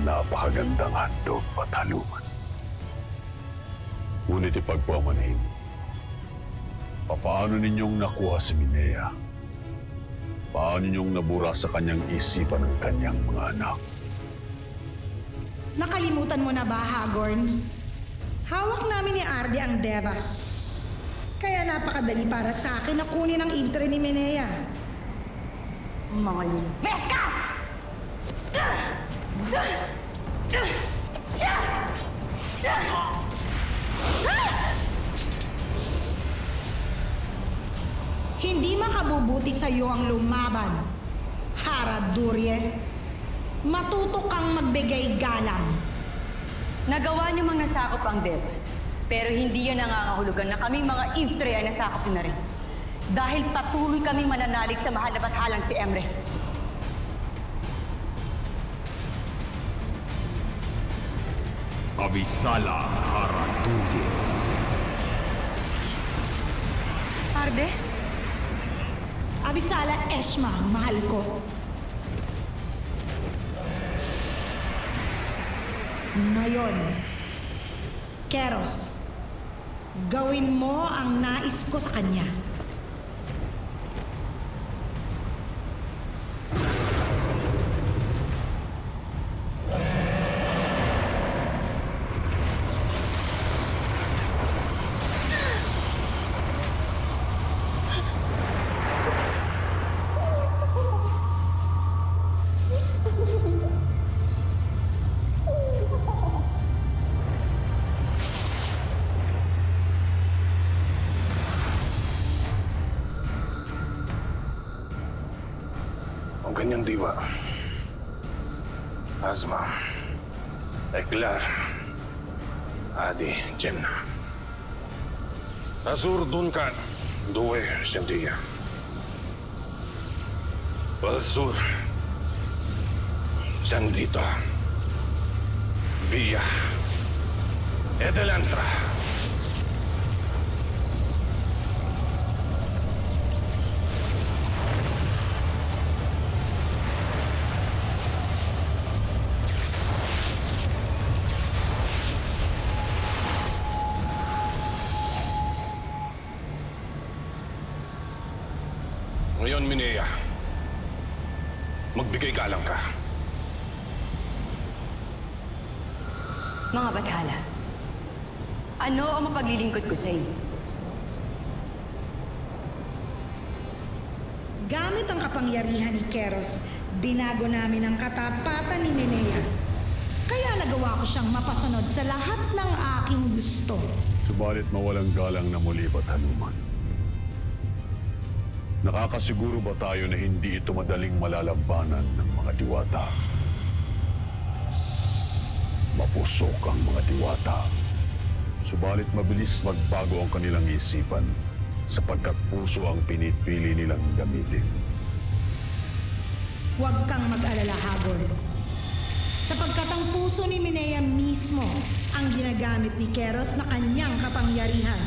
Napakagandang handog, Bataluman. Ngunit ipagpamanin, paano ninyong nakuha si Minea? Paano ninyong nabura sa kanyang isipan ng kanyang mga anak? Nakalimutan mo na ba, Hagorn? Hawak namin ni Arde ang Devas. Kaya napakadali para sa akin na kunin ang Ivtre ni Minea. Mga Veska! Hindi makabubuti sa iyo ang lumaban, Haradurye. Matuto kang magbigay galang. Nagawa niyo mga nasakop ang Devas. Pero hindi yan nangangahulugan na kaming mga Ivtre ay nasakop na rin. Dahil patuloy kaming mananalig sa mahal na bathalang si Emre. Abisala Haradurye. Arde? Abisala Eshma, mahal ko. Ngayon, Keros, gawin mo ang nais ko sa kanya. Ang kanyang diwa, Azma, Eklar, Adi, Jemna, Azur Duncan, Due, Shentia, Balsur, Sandita, Via, Edelantra. Ngayon, Minea, magbigay galang ka. Mga bathala, ano ang mapaglilingkod ko sa inyo? Gamit ang kapangyarihan ni Keros, binago namin ang katapatan ni Minea. Kaya nagawa ko siyang mapasunod sa lahat ng aking gusto. Subalit mawalang galang na muli, Bataluman. Nakakasiguro ba tayo na hindi ito madaling malalabanan ng mga diwata? Mapusok ang mga diwata. Subalit mabilis magbago ang kanilang isipan sapagkat puso ang pinipili nilang gamitin. Huwag kang mag-alala, Hagorn. Sapagkat ang puso ni Minea mismo ang ginagamit ni Keros na kanyang kapangyarihan.